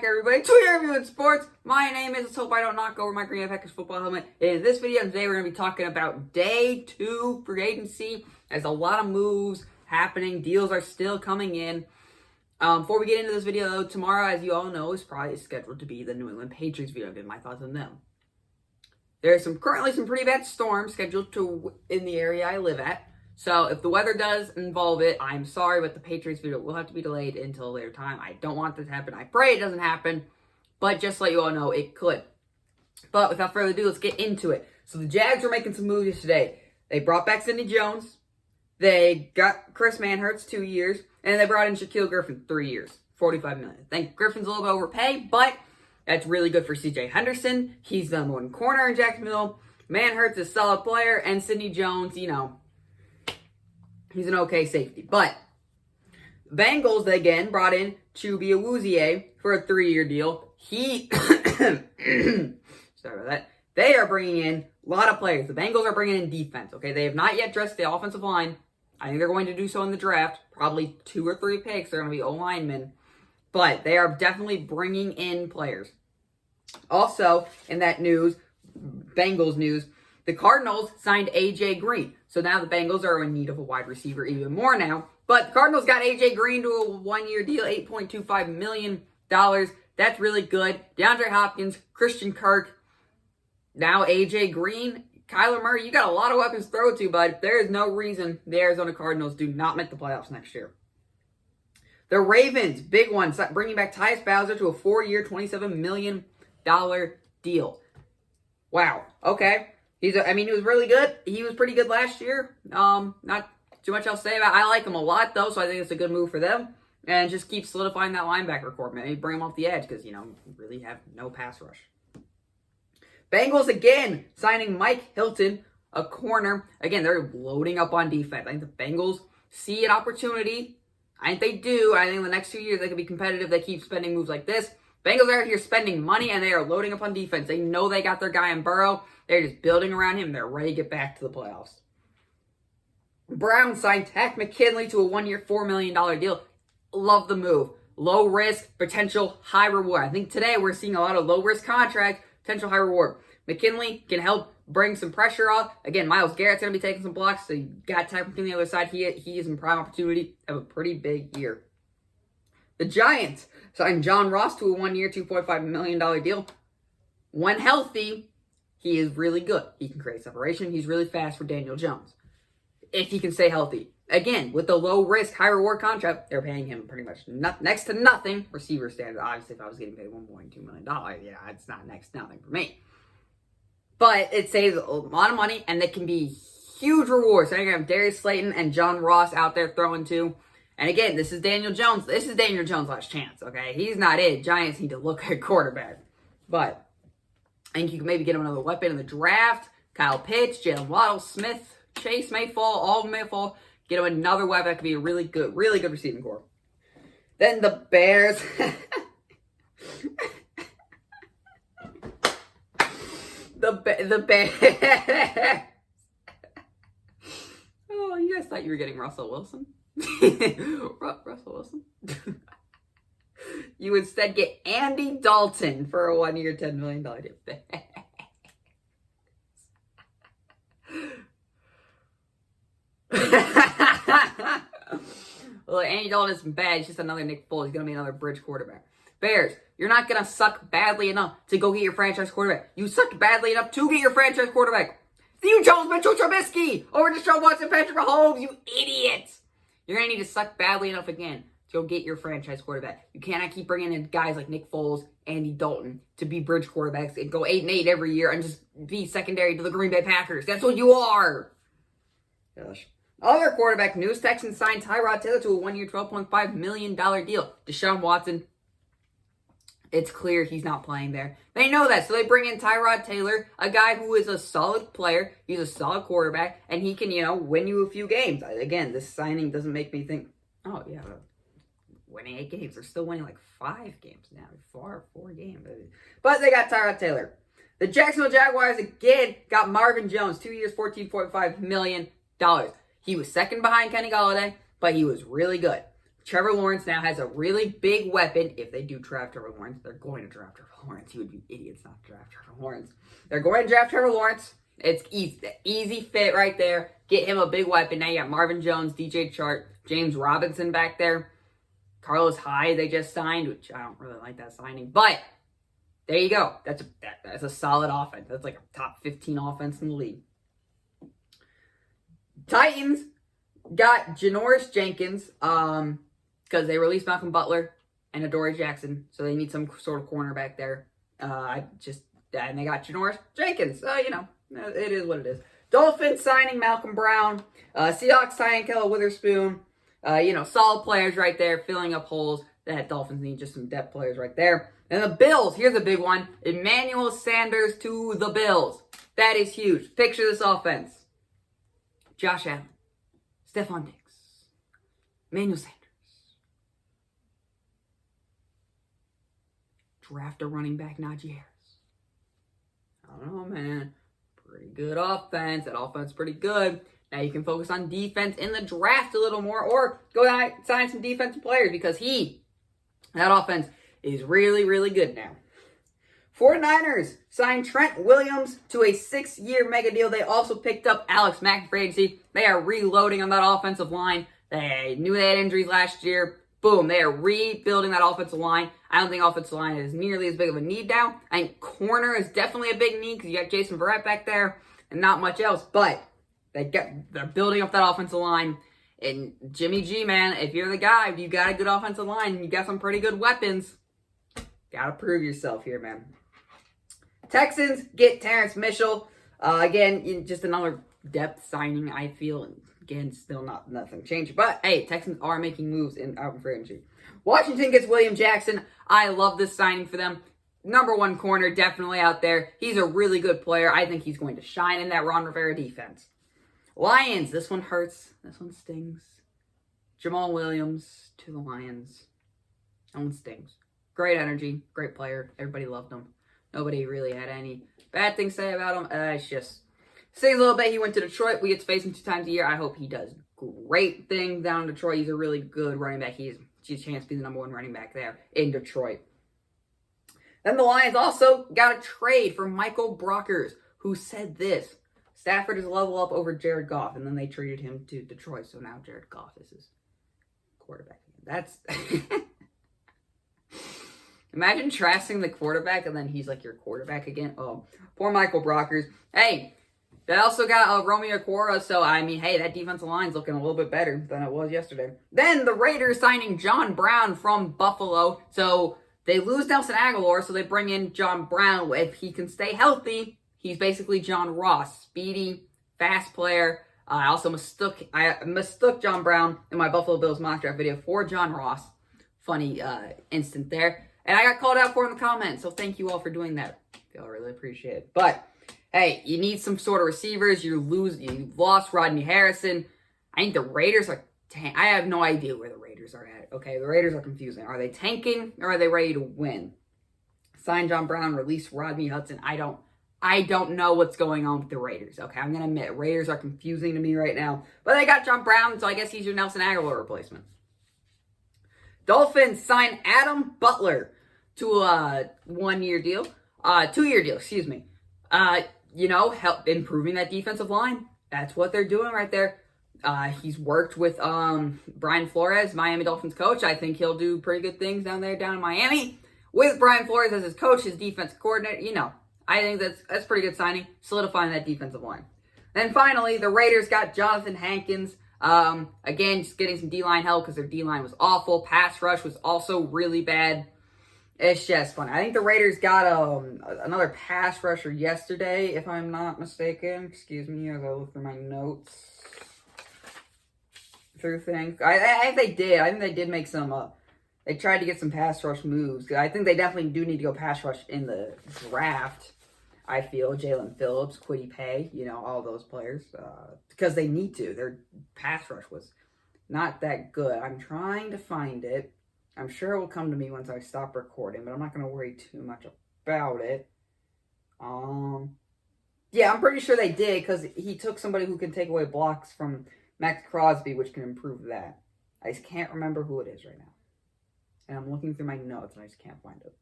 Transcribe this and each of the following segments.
back, everybody, to your review in sports. My name is, let's hope I don't knock over my Green Bay Packers football helmet. In this video today, we're going to be talking about day 2 free agency. There's a lot of moves happening. Deals are still coming in. Before we get into this video, though, tomorrow, as you all know, is probably scheduled to be the New England Patriots video. Give my thoughts on them. There's currently some pretty bad storms scheduled in the area I live at. So if the weather does involve it, I'm sorry, but the Patriots video will have to be delayed until a later time. I don't want this to happen. I pray it doesn't happen, but just to let you all know, it could. But without further ado, let's get into it. So the Jags are making some moves today. They brought back Sidney Jones. They got Chris Manhertz 2 years, and they brought in Shaquille Griffin 3 years, $45 million. I think Griffin's a little bit overpaid, but that's really good for C.J. Henderson. He's the number 1 corner in Jacksonville. Manhertz is a solid player, and Sidney Jones, he's an okay safety. But Bengals, they again brought in Chuba Awuzie for a 3-year deal. Sorry about that. They are bringing in a lot of players. The Bengals are bringing in defense, okay? They have not yet dressed the offensive line. I think they're going to do so in the draft. Probably 2 or 3 picks. They're going to be O-linemen. But they are definitely bringing in players. Also, in that news, Bengals news, the Cardinals signed A.J. Green. So now the Bengals are in need of a wide receiver even more now. But the Cardinals got A.J. Green to a 1-year deal, $8.25 million. That's really good. DeAndre Hopkins, Christian Kirk, now A.J. Green, Kyler Murray. You got a lot of weapons to throw to, bud. There is no reason the Arizona Cardinals do not make the playoffs next year. The Ravens, big one, bringing back Tyus Bowser to a 4-year, $27 million deal. Wow. Okay. He was really good. He was pretty good last year. Not too much else to say about it. I like him a lot, though, so I think it's a good move for them. And just keep solidifying that linebacker core. Maybe bring him off the edge because, really have no pass rush. Bengals, again, signing Mike Hilton, a corner. Again, they're loading up on defense. I think the Bengals see an opportunity. I think they do. I think in the next 2 years they could be competitive. They keep spending moves like this. Bengals are out here spending money, and they are loading up on defense. They know they got their guy in Burrow. They're just building around him. They're ready to get back to the playoffs. Browns signed Takk McKinley to a 1-year, $4 million deal. Love the move. Low risk, potential high reward. I think today we're seeing a lot of low risk contracts, potential high reward. McKinley can help bring some pressure off. Again, Myles Garrett's going to be taking some blocks, so you got Takk McKinley on the other side. He is in prime opportunity to have a pretty big year. The Giants signed John Ross to a 1-year, $2.5 million deal. When healthy, he is really good. He can create separation. He's really fast for Daniel Jones. If he can stay healthy. Again, with the low-risk, high-reward contract, they're paying him pretty much next to nothing. Receiver standard. Obviously, if I was getting paid $1.2 million, yeah, it's not next to nothing for me. But it saves a lot of money, and it can be huge rewards. So you're going to have Darius Slayton and John Ross out there throwing too. And again, this is Daniel Jones. This is Daniel Jones' last chance, okay? He's not it. Giants need to look at quarterback. But I think you can maybe get him another weapon in the draft. Kyle Pitts, Jalen Waddle, Smith, Chase may fall. All of them may fall. Get him another weapon that could be a really good receiving core. Then the Bears. the Bears. Oh, you guys thought you were getting Russell Wilson? Russell Wilson? You instead get Andy Dalton for a 1-year, $10 million deal. Look, Andy Dalton isn't bad. He's just another Nick Foles. He's going to be another bridge quarterback. Bears, you're not going to suck badly enough to go get your franchise quarterback. You sucked badly enough to get your franchise quarterback. You chose Mitchell Trubisky over Deshaun Watson, Patrick Mahomes, you idiots. You're going to need to suck badly enough again to go get your franchise quarterback. You cannot keep bringing in guys like Nick Foles, Andy Dalton to be bridge quarterbacks and go 8-8 every year and just be secondary to the Green Bay Packers. That's what you are. Gosh. Other quarterback news, Texans signed Tyrod Taylor to a 1-year, $12.5 million deal. Deshaun Watson, it's clear he's not playing there. They know that, so they bring in Tyrod Taylor, a guy who is a solid player. He's a solid quarterback, and he can, win you a few games. Again, this signing doesn't make me think, oh, yeah, winning 8 games. They're still winning like 5 games now. 4 games. But they got Tyrod Taylor. The Jacksonville Jaguars, again, got Marvin Jones, 2 years, $14.5 million. He was second behind Kenny Golladay, but he was really good. Trevor Lawrence now has a really big weapon. If they do draft Trevor Lawrence, they're going to draft Trevor Lawrence. You would be idiots not to draft Trevor Lawrence. They're going to draft Trevor Lawrence. It's easy fit right there. Get him a big weapon. Now you got Marvin Jones, DJ Chark, James Robinson back there. Carlos Hyde they just signed, which I don't really like that signing. But there you go. That's a solid offense. That's like a top 15 offense in the league. Titans got Janoris Jenkins because they released Malcolm Butler and Adoree Jackson, so they need some sort of corner back there. And they got Janoris Jenkins. So, it is what it is. Dolphins signing Malcolm Brown. Seahawks signing Kella Witherspoon. Solid players right there, filling up holes that Dolphins need. Just some depth players right there. And the Bills, here's a big one. Emmanuel Sanders to the Bills. That is huge. Picture this offense. Josh Allen, Stephon Diggs, Emmanuel Sanders. Draft a running back, Najee Harris. I don't know, man. Pretty good offense. That offense is pretty good. Now you can focus on defense in the draft a little more, or go out and sign some defensive players because that offense is really, really good now. 49ers signed Trent Williams to a 6-year mega deal. They also picked up Alex Mack for agency. They are reloading on that offensive line. They knew they had injuries last year. Boom, they are rebuilding that offensive line. I don't think offensive line is nearly as big of a need now. I think corner is definitely a big need because you got Jason Verrett back there and not much else. But they're building up that offensive line. And Jimmy G, man, if you're the guy, if you got a good offensive line, you got some pretty good weapons, gotta prove yourself here, man. Texans get Terrence Mitchell. Again, just another depth signing, I feel. Again, still nothing changed. But, hey, Texans are making moves out in free agency. Washington gets William Jackson. I love this signing for them. Number one corner, definitely out there. He's a really good player. I think he's going to shine in that Ron Rivera defense. Lions, this one hurts. This one stings. Jamal Williams to the Lions. That one stings. Great energy, great player. Everybody loved him. Nobody really had any bad things to say about him. It's just stings a little bit. He went to Detroit. We get to face him 2 times a year. I hope he does great things down in Detroit. He's a really good running back. He's a chance to be the number 1 running back there in Detroit. Then the Lions also got a trade for Michael Brockers, who said this: Stafford is a level up over Jared Goff, and then they traded him to Detroit, so now Jared Goff is his quarterback. That's imagine trashing the quarterback, and then he's like your quarterback again. Oh, poor Michael Brockers. Hey, they also got Romeo Okwara, so I mean, hey, that defensive line's looking a little bit better than it was yesterday. Then the Raiders signing John Brown from Buffalo, so they lose Nelson Aguilar, so they bring in John Brown. If he can stay healthy, he's basically John Ross, speedy, fast player. I also mistook John Brown in my Buffalo Bills mock draft video for John Ross. Funny instant there. And I got called out for it in the comments, so thank you all for doing that. I really appreciate it. But, hey, you need some sort of receivers. You lost Rodney Harrison. I think the Raiders are I have no idea where the Raiders are at. Okay, the Raiders are confusing. Are they tanking or are they ready to win? Sign John Brown, release Rodney Hudson. I don't know what's going on with the Raiders. Okay, I'm going to admit, Raiders are confusing to me right now. But they got John Brown, so I guess he's your Nelson Aguilar replacement. Dolphins sign Adam Butler to a 1-year deal. 2-year deal, excuse me. Help improving that defensive line. That's what they're doing right there. He's worked with Brian Flores, Miami Dolphins coach. I think he'll do pretty good things down in Miami. With Brian Flores as his coach, his defense coordinator, I think that's pretty good signing, solidifying that defensive line. Then finally, the Raiders got Jonathan Hankins. Again, just getting some D-line help because their D-line was awful. Pass rush was also really bad. It's just fun. I think the Raiders got another pass rusher yesterday, if I'm not mistaken. Excuse me as I look through my notes. Through things. I think they did. I think they did make some they tried to get some pass rush moves. I think they definitely do need to go pass rush in the draft. I feel Jalen Phillips, Kwity Paye, all those players. Because they need to. Their pass rush was not that good. I'm trying to find it. I'm sure it will come to me once I stop recording, but I'm not going to worry too much about it. Yeah, I'm pretty sure they did because he took somebody who can take away blocks from Max Crosby, which can improve that. I just can't remember who it is right now. And I'm looking through my notes and I just can't find it.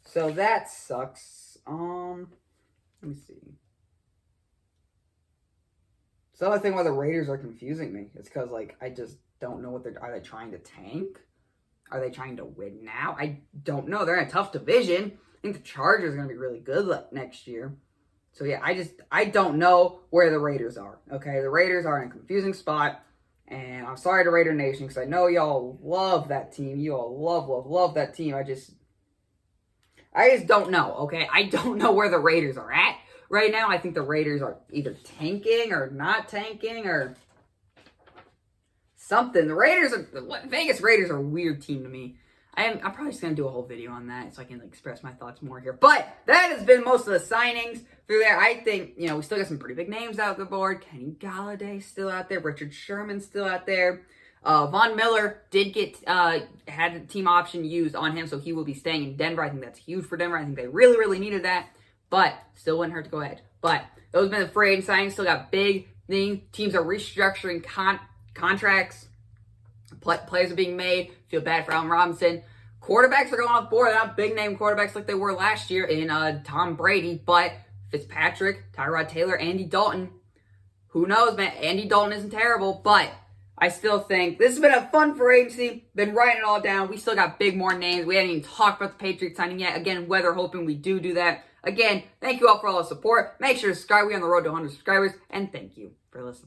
So that sucks. Let me see. So the other thing why the Raiders are confusing me is because, like, I just don't know are they trying to tank? Are they trying to win now? I don't know. They're in a tough division. I think the Chargers are going to be really good next year. So, yeah, I don't know where the Raiders are, okay? The Raiders are in a confusing spot, and I'm sorry to Raider Nation because I know y'all love that team. You all love that team. I just don't know, okay? I don't know where the Raiders are at right now. I think the Raiders are either tanking or not tanking or something. The Vegas Raiders are a weird team to me. I'm probably just going to do a whole video on that so I can express my thoughts more here. But that has been most of the signings through there. I think, we still got some pretty big names out the board. Kenny Galladay's still out there. Richard Sherman's still out there. Von Miller did had a team option used on him, so he will be staying in Denver. I think that's huge for Denver. I think they really, really needed that. But still wouldn't hurt to go ahead. But those have been the free agent signings. Still got big things. Teams are restructuring contracts. Players are being made. Feel bad for Allen Robinson. Quarterbacks are going off board. They're not big name quarterbacks like they were last year in Tom Brady, but Fitzpatrick, Tyrod Taylor, Andy Dalton. Who knows, man? Andy Dalton isn't terrible, but I still think this has been a fun free agency. Been writing it all down. We still got more names. We haven't even talked about the Patriots signing yet. Again, weather hoping we do that. Again, thank you all for all the support. Make sure to subscribe. We're on the road to 100 subscribers, and thank you for listening.